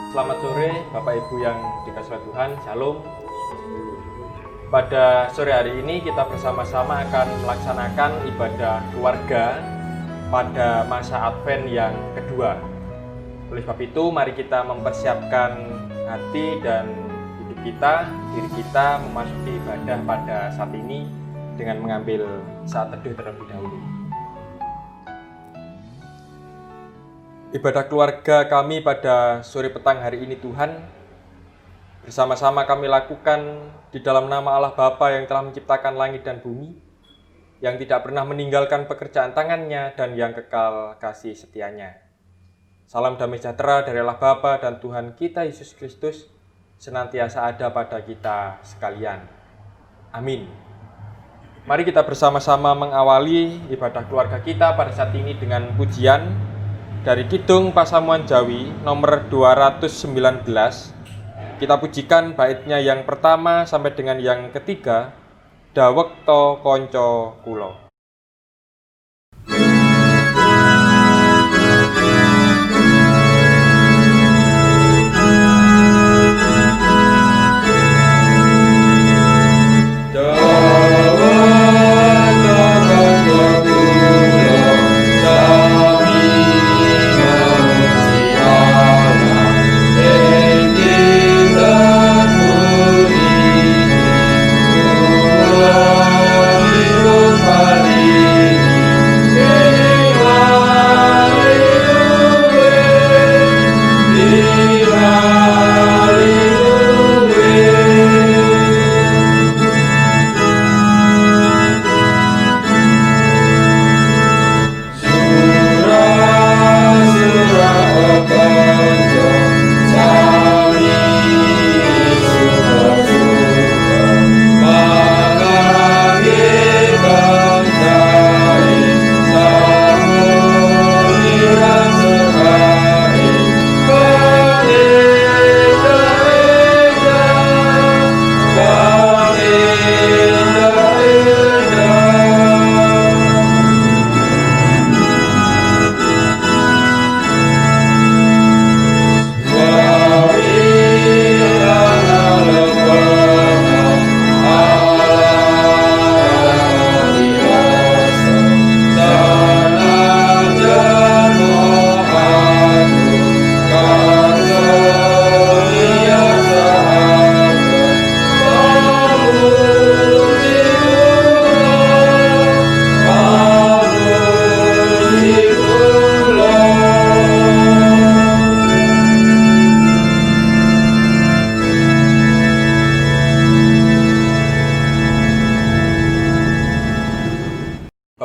Selamat sore Bapak Ibu yang dikasihi Tuhan, Shalom. Pada sore hari ini kita bersama-sama akan melaksanakan ibadah keluarga pada masa Advent yang kedua. Oleh sebab itu, mari kita mempersiapkan hati dan hidup kita, diri kita memasuki ibadah pada saat ini dengan mengambil saat teduh terlebih dahulu. Ibadah keluarga kami pada sore petang hari ini Tuhan, bersama-sama kami lakukan di dalam nama Allah Bapa yang telah menciptakan langit dan bumi, yang tidak pernah meninggalkan pekerjaan tangannya dan yang kekal kasih setianya. Salam damai sejahtera dari Allah Bapa dan Tuhan kita Yesus Kristus senantiasa ada pada kita sekalian. Amin. Mari kita bersama-sama mengawali ibadah keluarga kita pada saat ini dengan pujian dari Kidung Pasamuan Jawi nomor 219. Kita pujikan baitnya yang pertama sampai dengan yang ketiga, Dawekta Kanca Kula.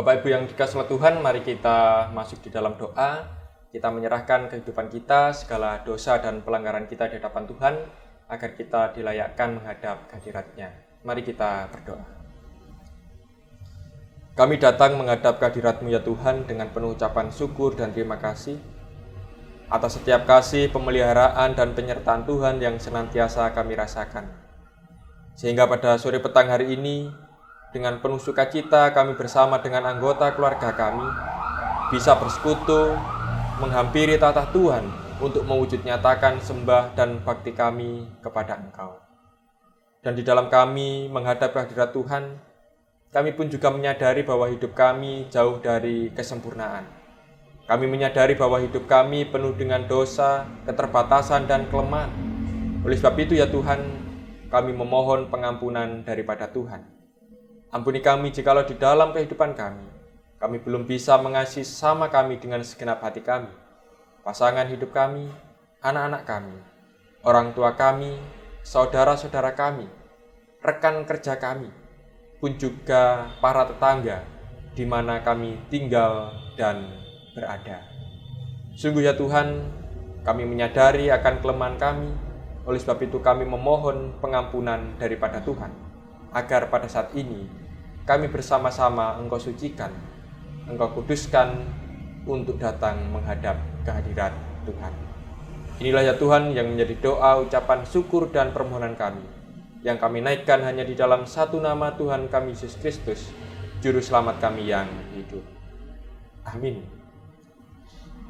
Bapak Ibu yang dikasihi Tuhan, mari kita masuk di dalam doa. Kita menyerahkan kehidupan kita, segala dosa dan pelanggaran kita di hadapan Tuhan, agar kita dilayakkan menghadap kehadirat-Nya. Mari kita berdoa. Kami datang menghadap kehadirat-Mu ya Tuhan dengan penuh ucapan syukur dan terima kasih atas setiap kasih, pemeliharaan dan penyertaan Tuhan yang senantiasa kami rasakan. Sehingga pada sore petang hari ini, dengan penuh sukacita kami bersama dengan anggota keluarga kami bisa bersekutu menghampiri tahta Tuhan untuk mewujud nyatakan sembah dan bakti kami kepada Engkau. Dan di dalam kami menghadap kehadirat Tuhan, kami pun juga menyadari bahwa hidup kami jauh dari kesempurnaan. Kami menyadari bahwa hidup kami penuh dengan dosa, keterbatasan dan kelemahan. Oleh sebab itu ya Tuhan, kami memohon pengampunan daripada Tuhan. Ampuni kami jikalau di dalam kehidupan kami belum bisa mengasihi sesama kami dengan segenap hati kami, pasangan hidup kami, anak-anak kami, orang tua kami, saudara-saudara kami, rekan kerja kami, pun juga para tetangga di mana kami tinggal dan berada. Sungguh ya Tuhan, kami menyadari akan kelemahan kami, oleh sebab itu kami memohon pengampunan daripada Tuhan, agar pada saat ini kami bersama-sama Engkau sucikan, Engkau kuduskan untuk datang menghadap kehadirat Tuhan. Inilah ya Tuhan yang menjadi doa, ucapan syukur dan permohonan kami, yang kami naikkan hanya di dalam satu nama Tuhan kami Yesus Kristus, Juru Selamat kami yang hidup. Amin.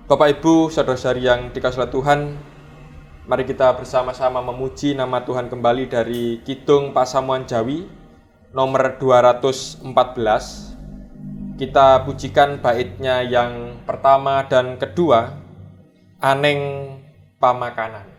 Bapak Ibu, saudara-saudari yang dikasihi Tuhan, Mari kita bersama-sama memuji nama Tuhan kembali dari Kidung Pasamuan Jawi nomor 214. Kita pujikan baitnya yang pertama dan kedua, Aneng Pamakanan.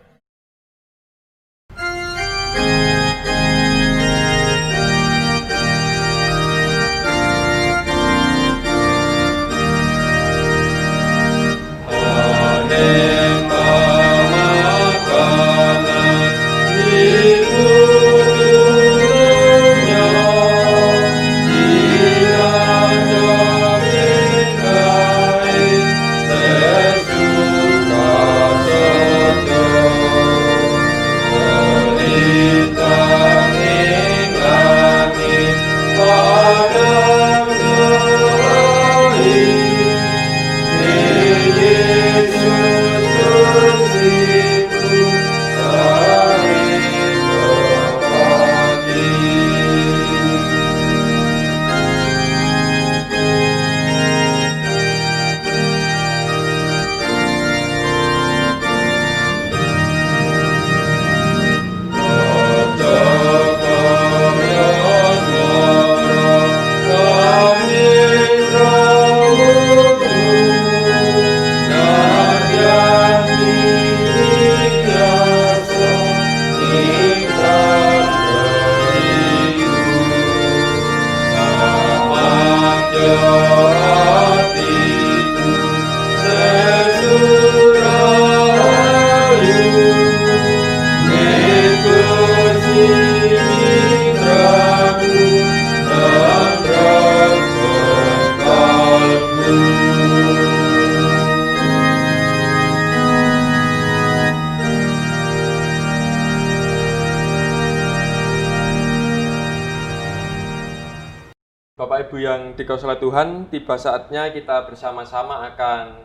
Bapak Ibu yang dikasihi oleh Tuhan, tiba saatnya kita bersama-sama akan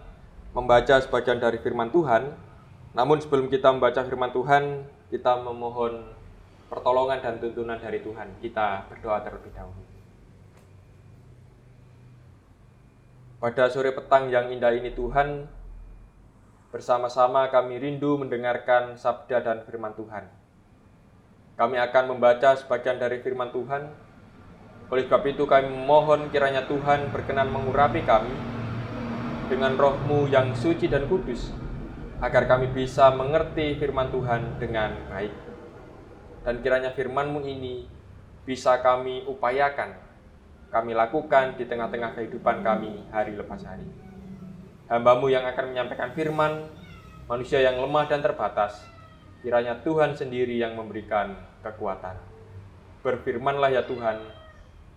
membaca sebagian dari firman Tuhan. Namun sebelum kita membaca firman Tuhan, kita memohon pertolongan dan tuntunan dari Tuhan. Kita berdoa terlebih dahulu. Pada sore petang yang indah ini Tuhan, bersama-sama kami rindu mendengarkan sabda dan firman Tuhan. Kami akan membaca sebagian dari firman Tuhan. Oleh sebab itu kami memohon kiranya Tuhan berkenan mengurapi kami dengan roh-Mu yang suci dan kudus, agar kami bisa mengerti firman Tuhan dengan baik. Dan kiranya firman-Mu ini bisa kami upayakan, kami lakukan di tengah-tengah kehidupan kami hari lepas hari. Hamba-Mu yang akan menyampaikan firman, manusia yang lemah dan terbatas, kiranya Tuhan sendiri yang memberikan kekuatan. Berfirmanlah ya Tuhan,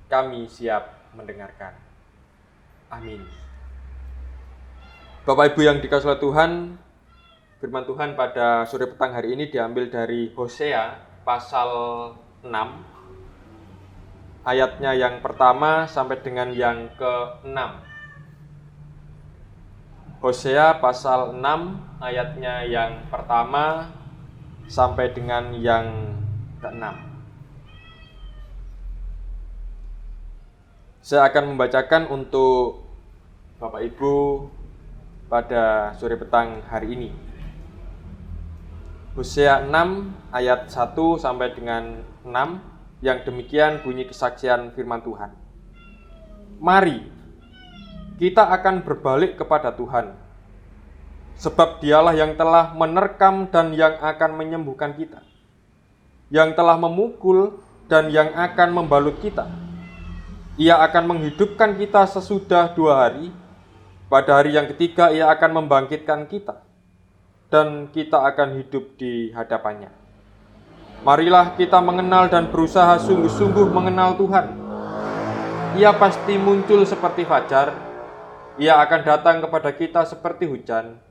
kami siap mendengarkan. Amin. Bapak Ibu yang dikasihi oleh Tuhan, firman Tuhan pada sore petang hari ini diambil dari Hosea pasal 6, ayatnya yang pertama sampai dengan yang ke-6. Hosea pasal 6, ayatnya yang pertama sampai dengan yang ke-6. Saya akan membacakan untuk Bapak Ibu pada sore petang hari ini. Hosea 6 ayat 1 sampai dengan 6, yang demikian bunyi kesaksian firman Tuhan. Mari, kita akan berbalik kepada Tuhan, sebab Dialah yang telah menerkam dan yang akan menyembuhkan kita, yang telah memukul dan yang akan membalut kita. Ia akan menghidupkan kita sesudah 2 hari. Pada hari yang ketiga ia akan membangkitkan kita, dan kita akan hidup di hadapannya. Marilah kita mengenal dan berusaha sungguh-sungguh mengenal Tuhan. Ia pasti muncul seperti fajar. Ia akan datang kepada kita seperti hujan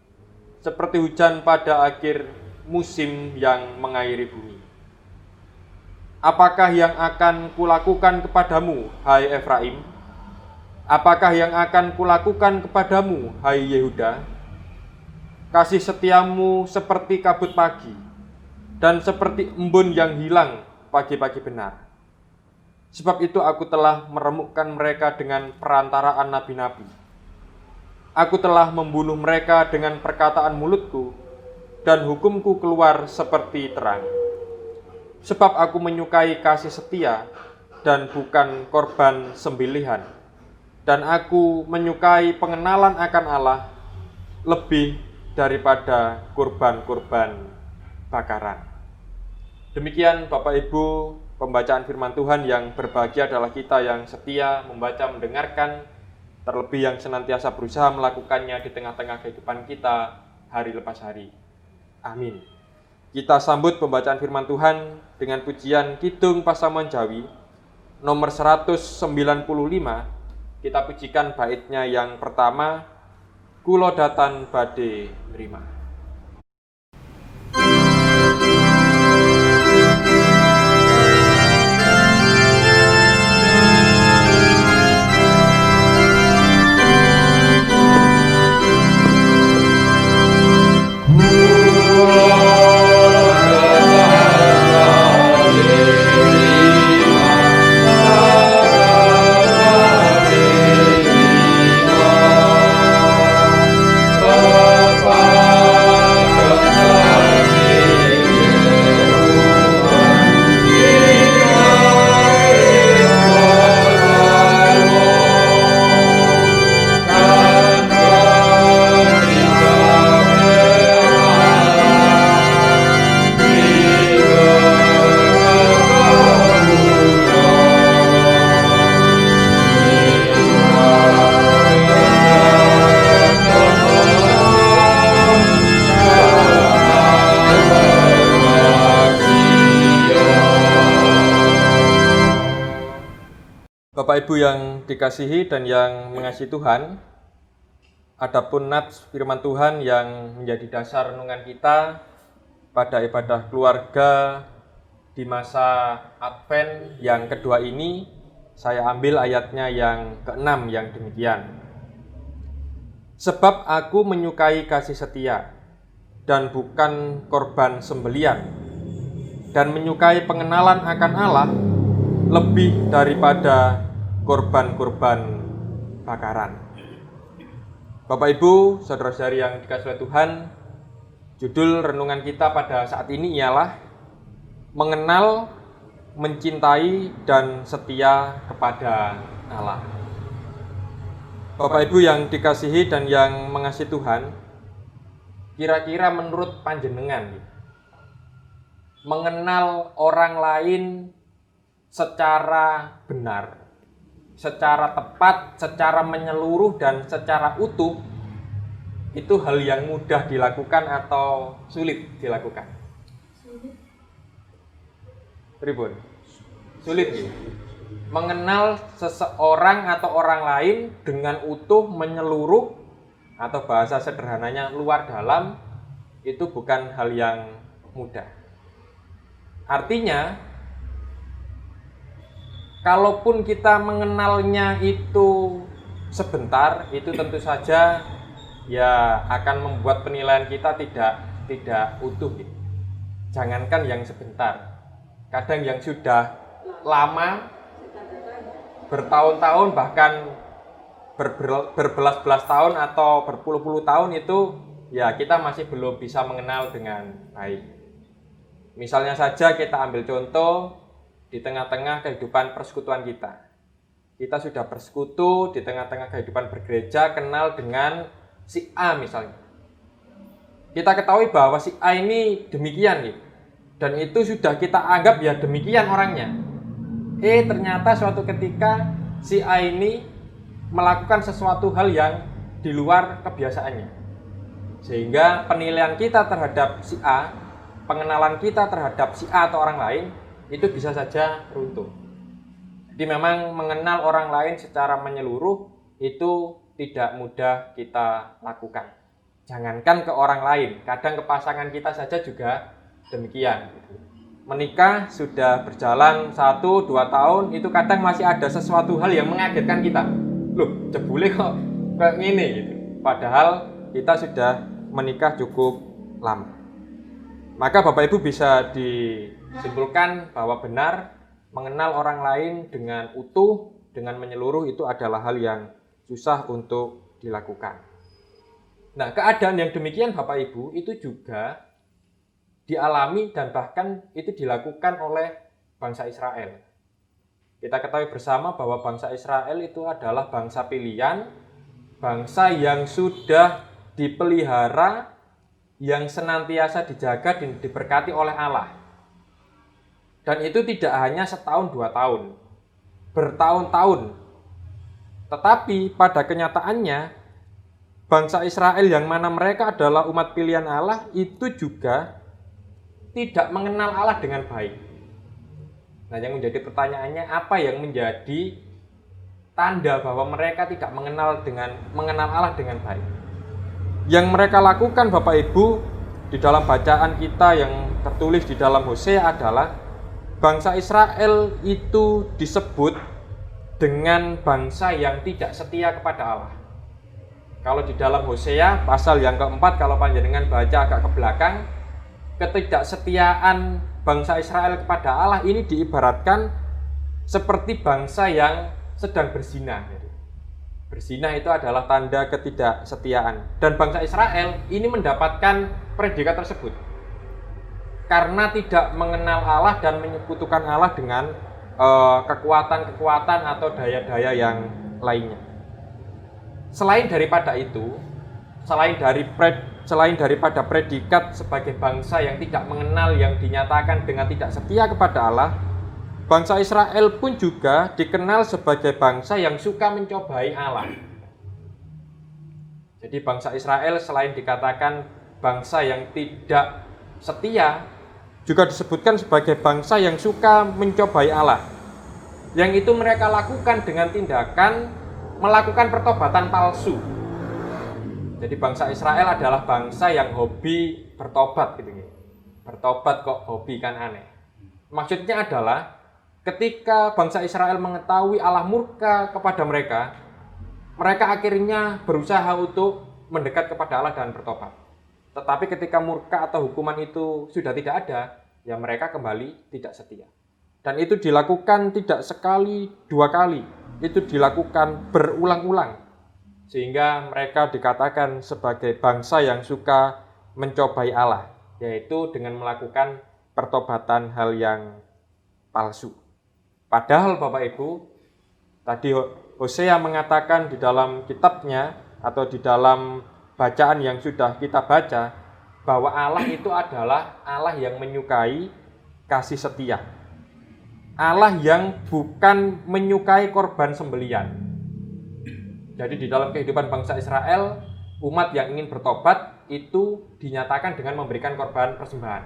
pada akhir musim yang mengairi bumi. Apakah yang akan kulakukan kepadamu, hai Efraim? Apakah yang akan kulakukan kepadamu, hai Yehuda? Kasih setiamu seperti kabut pagi, dan seperti embun yang hilang pagi-pagi benar. Sebab itu aku telah meremukkan mereka dengan perantaraan nabi-nabi. Aku telah membunuh mereka dengan perkataan mulutku, dan hukumku keluar seperti terang. Sebab aku menyukai kasih setia dan bukan korban sembelihan, dan aku menyukai pengenalan akan Allah lebih daripada kurban-kurban bakaran. Demikian Bapak Ibu, pembacaan firman Tuhan. Yang berbahagia adalah kita yang setia membaca, mendengarkan, terlebih yang senantiasa berusaha melakukannya di tengah-tengah kehidupan kita hari lepas hari. Amin. Kita sambut pembacaan firman Tuhan dengan pujian Kidung Pasamuan Jawi nomor 195. Kita pujikan baitnya yang pertama, Kulo datan bade rima. Bapak Ibu yang dikasihi dan yang mengasihi Tuhan, adapun nats firman Tuhan yang menjadi dasar renungan kita pada ibadah keluarga di masa Advent yang kedua ini, saya ambil ayatnya yang ke-6 yang demikian. Sebab aku menyukai kasih setia dan bukan korban sembelian, dan menyukai pengenalan akan Allah lebih daripada korban-korban bakaran. Bapak Ibu, saudara-saudari yang dikasihi oleh Tuhan, judul renungan kita pada saat ini ialah mengenal, mencintai, dan setia kepada Allah. Bapak Ibu yang dikasihi dan yang mengasihi Tuhan, kira-kira menurut panjenengan, mengenal orang lain secara benar, secara tepat, secara menyeluruh, dan secara utuh, itu hal yang mudah dilakukan atau sulit dilakukan? Tribun, sulit ya? Mengenal seseorang atau orang lain dengan utuh, menyeluruh, atau bahasa sederhananya luar dalam, itu bukan hal yang mudah. Artinya, kalaupun kita mengenalnya itu sebentar, itu tentu saja ya akan membuat penilaian kita tidak utuh. Jangankan yang sebentar, kadang yang sudah lama, bertahun-tahun, bahkan berbelas-belas tahun atau berpuluh-puluh tahun itu ya kita masih belum bisa mengenal dengan baik. Misalnya saja kita ambil contoh di tengah-tengah kehidupan persekutuan kita. Kita sudah bersekutu di tengah-tengah kehidupan bergereja, kenal dengan si A misalnya. Kita ketahui bahwa si A ini demikian gitu. Dan itu sudah kita anggap ya demikian orangnya. Ternyata suatu ketika si A ini melakukan sesuatu hal yang di luar kebiasaannya. Sehingga penilaian kita terhadap si A, pengenalan kita terhadap si A atau orang lain, itu bisa saja runtuh. Jadi memang mengenal orang lain secara menyeluruh itu tidak mudah kita lakukan. Jangankan ke orang lain, kadang ke pasangan kita saja juga demikian. Menikah sudah berjalan 1-2 tahun, itu kadang masih ada sesuatu hal yang mengagetkan kita. Loh, jebule kok kayak gini gitu. Padahal kita sudah menikah cukup lama. Maka Bapak Ibu bisa disimpulkan bahwa benar mengenal orang lain dengan utuh, dengan menyeluruh itu adalah hal yang susah untuk dilakukan. Nah, keadaan yang demikian Bapak Ibu itu juga dialami dan bahkan itu dilakukan oleh bangsa Israel. Kita ketahui bersama bahwa bangsa Israel itu adalah bangsa pilihan, bangsa yang sudah dipelihara, yang senantiasa dijaga dan diberkati oleh Allah. Dan itu tidak hanya setahun 2 tahun, bertahun-tahun. Tetapi pada kenyataannya, bangsa Israel yang mana mereka adalah umat pilihan Allah itu juga tidak mengenal Allah dengan baik. Nah, yang menjadi pertanyaannya, apa yang menjadi tanda bahwa mereka tidak mengenal Allah dengan baik? Yang mereka lakukan Bapak Ibu di dalam bacaan kita yang tertulis di dalam Hosea adalah bangsa Israel itu disebut dengan bangsa yang tidak setia kepada Allah. Kalau di dalam Hosea pasal yang keempat, kalau panjenengan baca agak ke belakang, ketidaksetiaan bangsa Israel kepada Allah ini diibaratkan seperti bangsa yang sedang berzina. Berzina itu adalah tanda ketidaksetiaan. Dan bangsa Israel ini mendapatkan predikat tersebut karena tidak mengenal Allah dan menyekutukan Allah dengan kekuatan-kekuatan atau daya-daya yang lainnya. Selain daripada itu, selain daripada predikat sebagai bangsa yang tidak mengenal, yang dinyatakan dengan tidak setia kepada Allah, bangsa Israel pun juga dikenal sebagai bangsa yang suka mencobai Allah. Jadi bangsa Israel selain dikatakan bangsa yang tidak setia, juga disebutkan sebagai bangsa yang suka mencobai Allah. Yang itu mereka lakukan dengan tindakan melakukan pertobatan palsu. Jadi bangsa Israel adalah bangsa yang hobi bertobat gitu. Bertobat kok hobi, kan aneh. Maksudnya adalah ketika bangsa Israel mengetahui Allah murka kepada mereka, mereka akhirnya berusaha untuk mendekat kepada Allah dan bertobat. Tetapi ketika murka atau hukuman itu sudah tidak ada, ya mereka kembali tidak setia. Dan itu dilakukan tidak sekali, 2 kali. Itu dilakukan berulang-ulang. Sehingga mereka dikatakan sebagai bangsa yang suka mencobai Allah, yaitu dengan melakukan pertobatan hal yang palsu. Padahal Bapak Ibu, tadi Hosea mengatakan di dalam kitabnya atau di dalam bacaan yang sudah kita baca, bahwa Allah itu adalah Allah yang menyukai kasih setia. Allah yang bukan menyukai korban sembelian. Jadi di dalam kehidupan bangsa Israel, umat yang ingin bertobat itu dinyatakan dengan memberikan korban persembahan.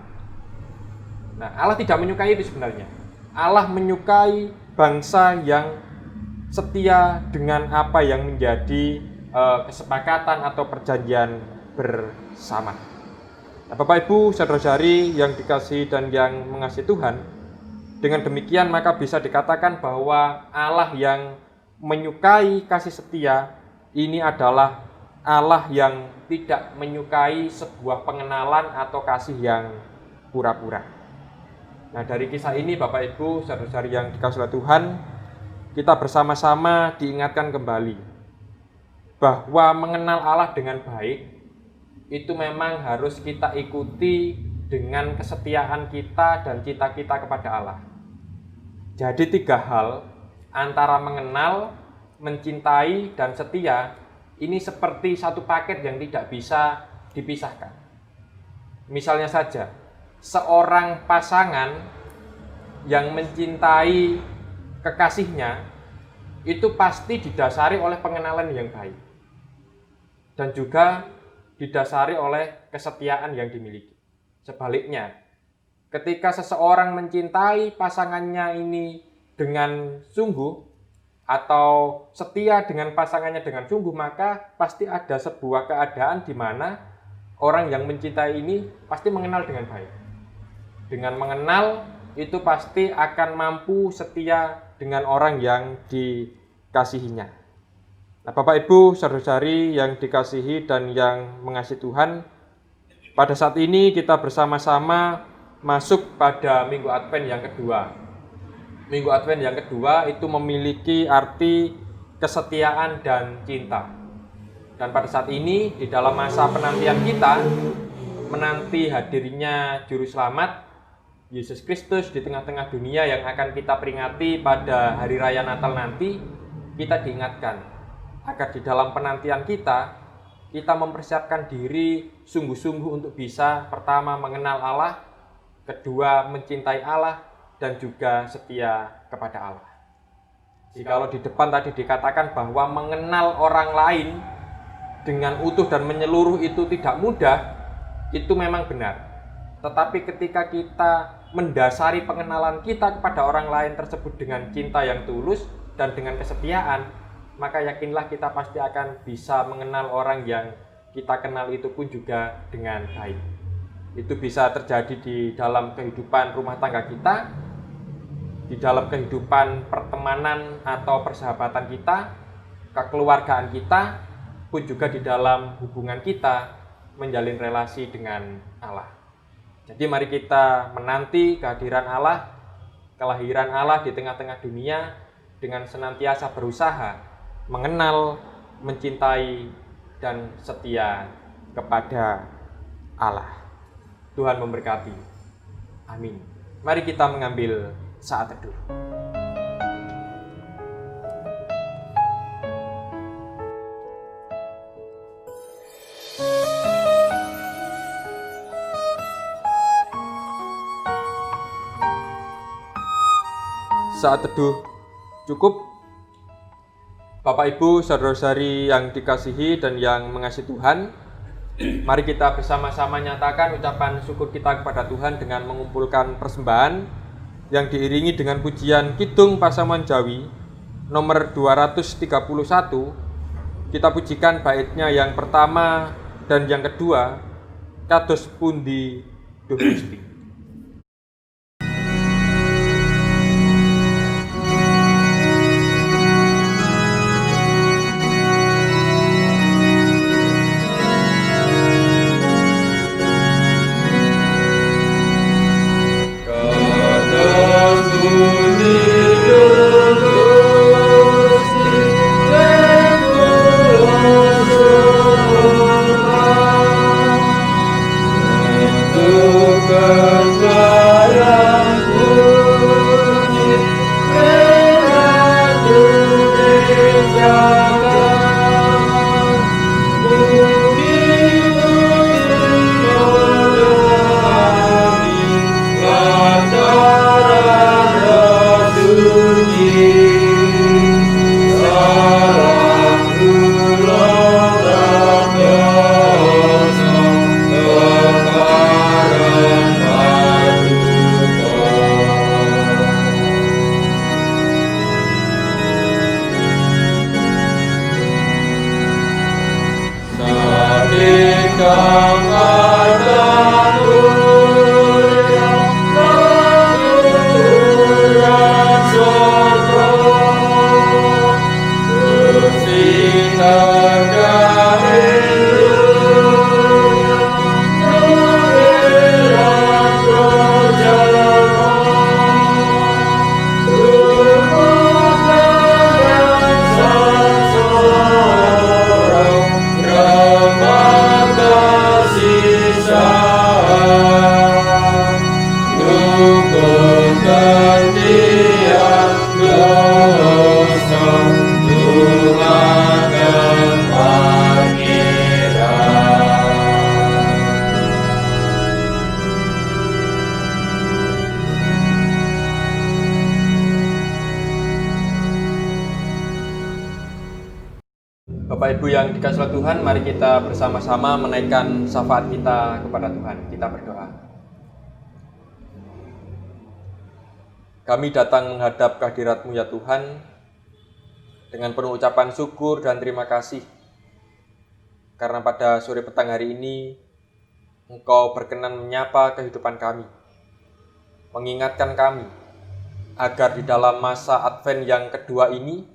Nah, Allah tidak menyukai itu sebenarnya. Allah menyukai bangsa yang setia dengan apa yang menjadi kesepakatan atau perjanjian bersama. Nah, Bapak Ibu, saudara-saudari yang dikasihi dan yang mengasihi Tuhan, dengan demikian maka bisa dikatakan bahwa Allah yang menyukai kasih setia ini adalah Allah yang tidak menyukai sebuah pengenalan atau kasih yang pura-pura. Nah, dari kisah ini Bapak Ibu, saudara-saudari yang dikasihi oleh Tuhan, kita bersama-sama diingatkan kembali bahwa mengenal Allah dengan baik itu memang harus kita ikuti dengan kesetiaan kita dan cita kita kepada Allah. Jadi 3 hal, antara mengenal, mencintai, dan setia, ini seperti satu paket yang tidak bisa dipisahkan. Misalnya saja, seorang pasangan yang mencintai kekasihnya itu pasti didasari oleh pengenalan yang baik dan juga didasari oleh kesetiaan yang dimiliki. Sebaliknya, ketika seseorang mencintai pasangannya ini dengan sungguh atau setia dengan pasangannya dengan sungguh, maka pasti ada sebuah keadaan di mana orang yang mencintai ini pasti mengenal dengan baik. Dengan mengenal itu pasti akan mampu setia dengan orang yang dikasihinya. Nah, Bapak Ibu, saudara-saudari yang dikasihi dan yang mengasihi Tuhan, pada saat ini kita bersama-sama masuk pada Minggu Advent yang kedua. Minggu Advent yang kedua itu memiliki arti kesetiaan dan cinta. Dan pada saat ini di dalam masa penantian kita, menanti hadirnya Juru Selamat, Yesus Kristus di tengah-tengah dunia yang akan kita peringati pada hari raya Natal nanti, kita diingatkan agar di dalam penantian kita mempersiapkan diri sungguh-sungguh untuk bisa pertama mengenal Allah, kedua mencintai Allah, dan juga setia kepada Allah. Jikalau di depan tadi dikatakan bahwa mengenal orang lain dengan utuh dan menyeluruh itu tidak mudah, itu memang benar. Tetapi ketika kita mendasari pengenalan kita kepada orang lain tersebut dengan cinta yang tulus dan dengan kesetiaan, maka yakinlah kita pasti akan bisa mengenal orang yang kita kenal itu pun juga dengan baik. Itu bisa terjadi di dalam kehidupan rumah tangga kita, di dalam kehidupan pertemanan atau persahabatan kita, kekeluargaan kita, pun juga di dalam hubungan kita menjalin relasi dengan Allah. Jadi mari kita menanti kehadiran Allah, kelahiran Allah di tengah-tengah dunia dengan senantiasa berusaha mengenal, mencintai, dan setia kepada Allah. Tuhan memberkati. Amin. Mari kita mengambil saat teduh. Saat teduh cukup. Bapak Ibu, saudara-saudari yang dikasihi dan yang mengasihi Tuhan, mari kita bersama-sama nyatakan ucapan syukur kita kepada Tuhan dengan mengumpulkan persembahan yang diiringi dengan pujian Kidung Pasaman Jawi nomor 231. Kita pujikan baitnya yang pertama dan yang kedua, Kados Pundi Duh Gusti. Bapak Ibu yang dikasihi oleh Tuhan, mari kita bersama-sama menaikkan syafaat kita kepada Tuhan. Kita berdoa. Kami datang menghadap kehadirat-Mu ya Tuhan, dengan penuh ucapan syukur dan terima kasih, karena pada sore petang hari ini, Engkau berkenan menyapa kehidupan kami, mengingatkan kami, agar di dalam masa Advent yang kedua ini,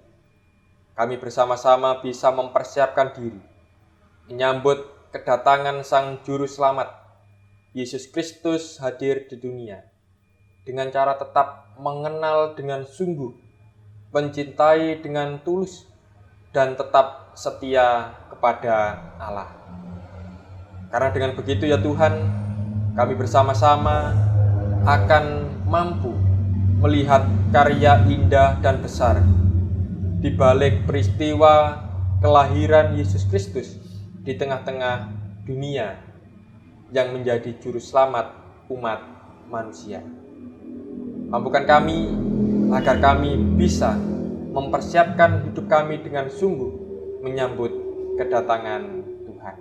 kami bersama-sama bisa mempersiapkan diri, menyambut kedatangan Sang Juru Selamat, Yesus Kristus hadir di dunia, dengan cara tetap mengenal dengan sungguh, mencintai dengan tulus, dan tetap setia kepada Allah. Karena dengan begitu ya Tuhan, kami bersama-sama akan mampu melihat karya indah dan besar di balik peristiwa kelahiran Yesus Kristus di tengah-tengah dunia yang menjadi juru selamat umat manusia. Mampukan kami agar kami bisa mempersiapkan hidup kami dengan sungguh menyambut kedatangan Tuhan.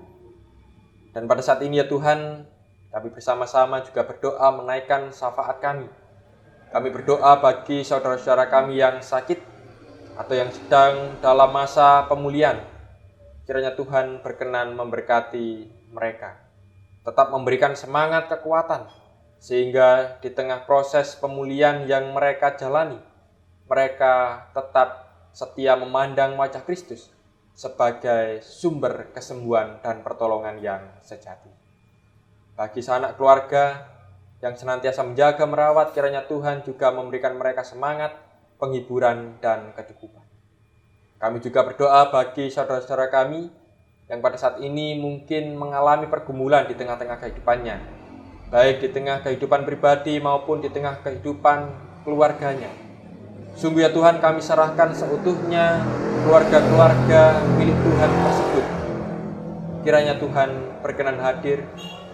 Dan pada saat ini ya Tuhan, kami bersama-sama juga berdoa menaikkan syafaat kami. Kami berdoa bagi saudara-saudara kami yang sakit atau yang sedang dalam masa pemulihan. Kiranya Tuhan berkenan memberkati mereka, tetap memberikan semangat kekuatan, sehingga di tengah proses pemulihan yang mereka jalani, mereka tetap setia memandang wajah Kristus sebagai sumber kesembuhan dan pertolongan yang sejati. Bagi sanak keluarga yang senantiasa menjaga merawat, kiranya Tuhan juga memberikan mereka semangat, penghiburan, dan kecukupan. Kami juga berdoa bagi saudara-saudara kami yang pada saat ini mungkin mengalami pergumulan di tengah-tengah kehidupannya, baik di tengah kehidupan pribadi maupun di tengah kehidupan keluarganya. Sungguh ya Tuhan, kami serahkan seutuhnya keluarga-keluarga milik Tuhan tersebut. Kiranya Tuhan berkenan hadir,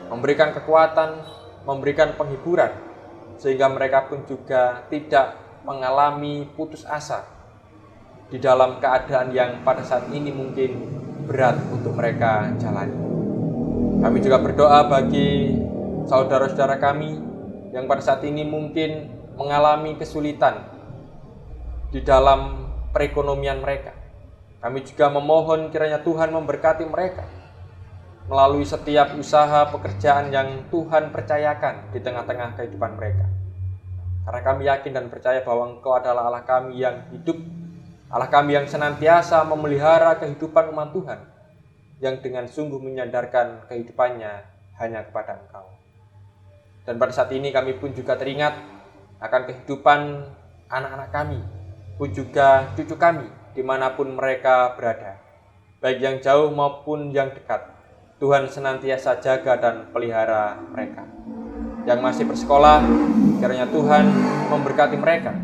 memberikan kekuatan, memberikan penghiburan, sehingga mereka pun juga tidak mengalami putus asa di dalam keadaan yang pada saat ini mungkin berat untuk mereka jalani. Kami juga berdoa bagi saudara-saudara kami yang pada saat ini mungkin mengalami kesulitan di dalam perekonomian mereka. Kami juga memohon kiranya Tuhan memberkati mereka melalui setiap usaha pekerjaan yang Tuhan percayakan di tengah-tengah kehidupan mereka. Karena kami yakin dan percaya bahwa Engkau adalah Allah kami yang hidup, Allah kami yang senantiasa memelihara kehidupan umat Tuhan, yang dengan sungguh menyandarkan kehidupannya hanya kepada Engkau. Dan pada saat ini kami pun juga teringat akan kehidupan anak-anak kami, pun juga cucu kami, dimanapun mereka berada, baik yang jauh maupun yang dekat. Tuhan senantiasa jaga dan pelihara mereka. Yang masih bersekolah, kiranya Tuhan memberkati mereka.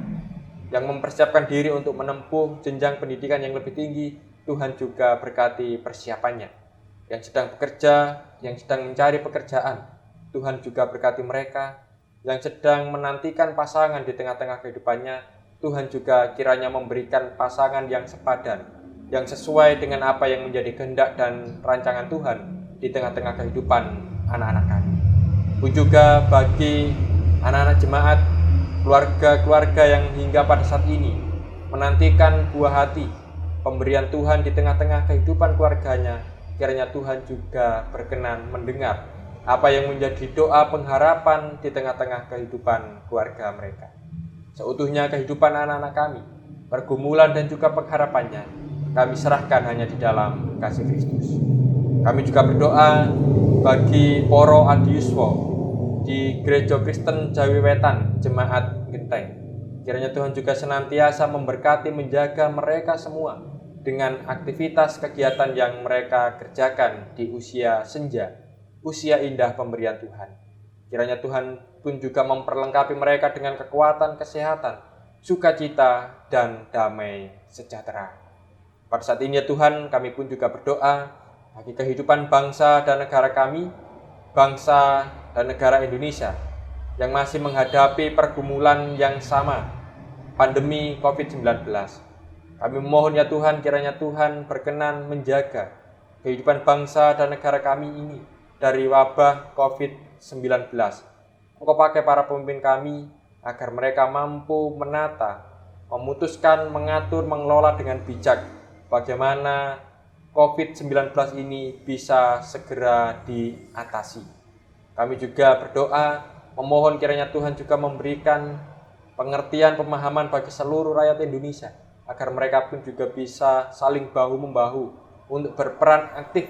Yang mempersiapkan diri untuk menempuh jenjang pendidikan yang lebih tinggi, Tuhan juga berkati persiapannya. Yang sedang bekerja, yang sedang mencari pekerjaan, Tuhan juga berkati mereka. Yang sedang menantikan pasangan di tengah-tengah kehidupannya, Tuhan juga kiranya memberikan pasangan yang sepadan, yang sesuai dengan apa yang menjadi kehendak dan rancangan Tuhan di tengah-tengah kehidupan anak-anak kami. Pun juga bagi anak-anak jemaat, keluarga-keluarga yang hingga pada saat ini menantikan buah hati pemberian Tuhan di tengah-tengah kehidupan keluarganya, kiranya Tuhan juga berkenan mendengar apa yang menjadi doa pengharapan di tengah-tengah kehidupan keluarga mereka. Seutuhnya kehidupan anak-anak kami, pergumulan dan juga pengharapannya, kami serahkan hanya di dalam kasih Kristus. Kami juga berdoa bagi Poro Adiuswo di Gereja Kristen Jawi Wetan, Jemaat Genteng. Kiranya Tuhan juga senantiasa memberkati, menjaga mereka semua dengan aktivitas kegiatan yang mereka kerjakan di usia senja, usia indah pemberian Tuhan. Kiranya Tuhan pun juga memperlengkapi mereka dengan kekuatan, kesehatan, sukacita, dan damai sejahtera. Pada saat ini ya Tuhan, kami pun juga berdoa bagi kehidupan bangsa dan negara kami, bangsa dan negara Indonesia yang masih menghadapi pergumulan yang sama, pandemi COVID-19. Kami memohon ya Tuhan, kiranya Tuhan berkenan menjaga kehidupan bangsa dan negara kami ini dari wabah COVID-19. Engkau pakai para pemimpin kami agar mereka mampu menata, memutuskan, mengatur, mengelola dengan bijak bagaimana COVID-19 ini bisa segera diatasi. Kami juga berdoa, memohon kiranya Tuhan juga memberikan pengertian, pemahaman bagi seluruh rakyat Indonesia, agar mereka pun juga bisa saling bahu-membahu untuk berperan aktif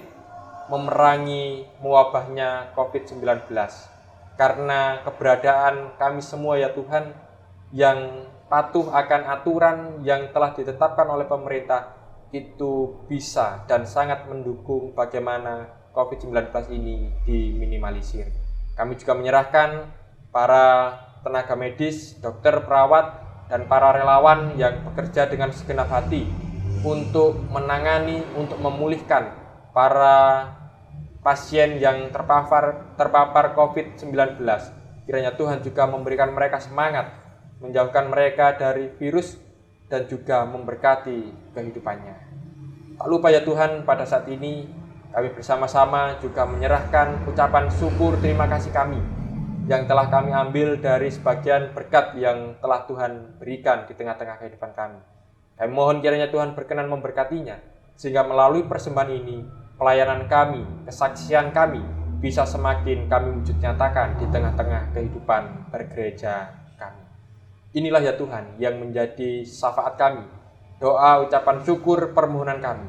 memerangi mewabahnya COVID-19. Karena keberadaan kami semua ya Tuhan, yang patuh akan aturan yang telah ditetapkan oleh pemerintah, itu bisa dan sangat mendukung bagaimana COVID-19 ini diminimalisir. Kami juga menyerahkan para tenaga medis, dokter, perawat, dan para relawan yang bekerja dengan segenap hati untuk menangani, untuk memulihkan para pasien yang terpapar COVID-19. Kiranya Tuhan juga memberikan mereka semangat, menjauhkan mereka dari virus, dan juga memberkati kehidupannya. Tak lupa ya Tuhan, pada saat ini kami bersama-sama juga menyerahkan ucapan syukur terima kasih kami yang telah kami ambil dari sebagian berkat yang telah Tuhan berikan di tengah-tengah kehidupan kami. Kami mohon kiranya Tuhan berkenan memberkatinya, sehingga melalui persembahan ini, pelayanan kami, kesaksian kami, bisa semakin kami wujud nyatakan di tengah-tengah kehidupan bergereja kami. Inilah ya Tuhan yang menjadi syafaat kami, doa, ucapan syukur, permohonan kami,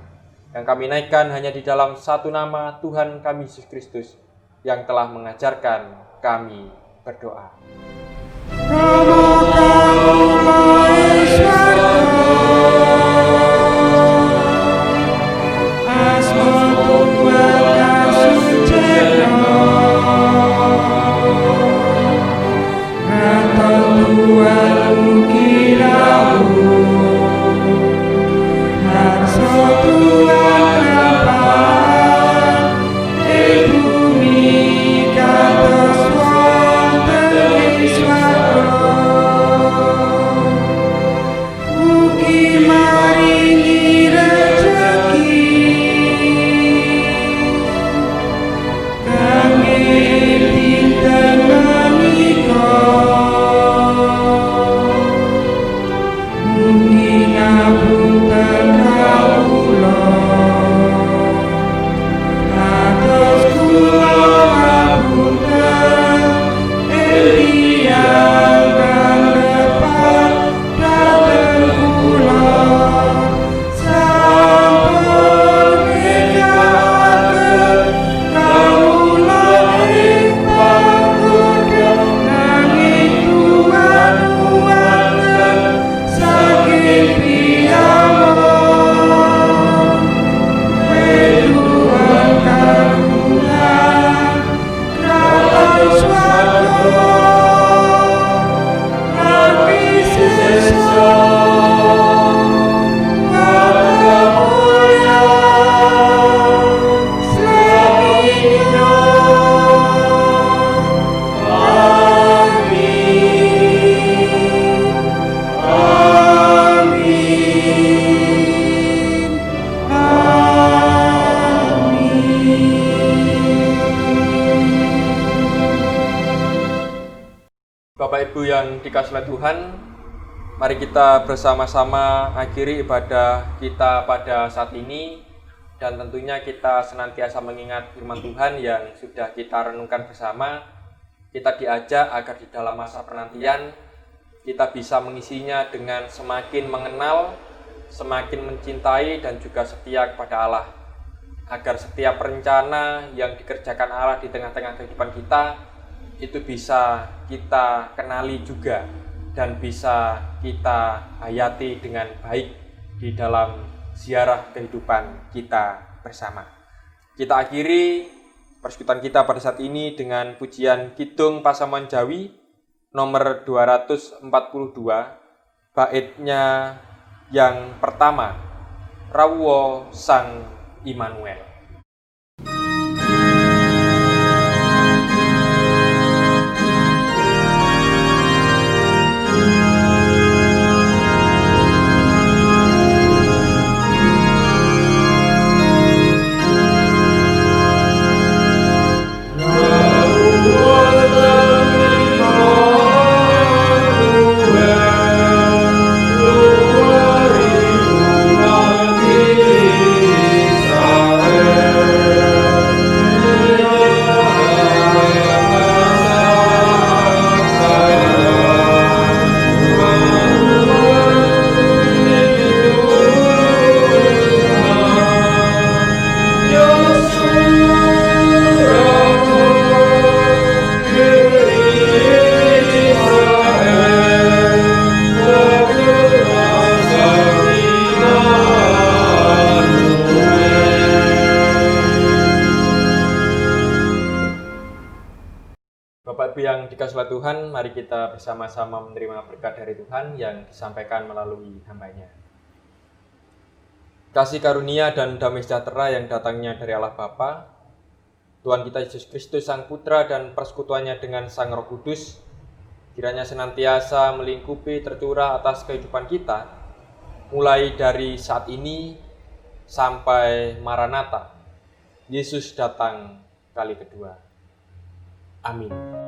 yang kami naikkan hanya di dalam satu nama Tuhan kami Yesus Kristus, yang telah mengajarkan kami berdoa. Bapak Ibu yang dikasihi Tuhan, mari kita bersama-sama akhiri ibadah kita pada saat ini, dan tentunya kita senantiasa mengingat firman Tuhan yang sudah kita renungkan bersama. Kita diajak agar di dalam masa penantian kita bisa mengisinya dengan semakin mengenal, semakin mencintai, dan juga setia kepada Allah, agar setiap rencana yang dikerjakan Allah di tengah-tengah kehidupan kita itu bisa kita kenali juga dan bisa kita hayati dengan baik di dalam ziarah kehidupan kita bersama. Kita akhiri persekutuan kita pada saat ini dengan pujian Kidung Pasamuan Jawi nomor 242, baitnya yang pertama, Rawuh Sang Immanuel. Israel. Yang dikasihi Tuhan, mari kita bersama-sama menerima berkat dari Tuhan yang disampaikan melalui hamba-Nya. Kasih karunia dan damai sejahtera yang datangnya dari Allah Bapa, Tuhan kita Yesus Kristus Sang Putra dan persekutuannya dengan Sang Roh Kudus, kiranya senantiasa melingkupi tercurah atas kehidupan kita, mulai dari saat ini sampai Maranatha, Yesus datang kali kedua. Amin.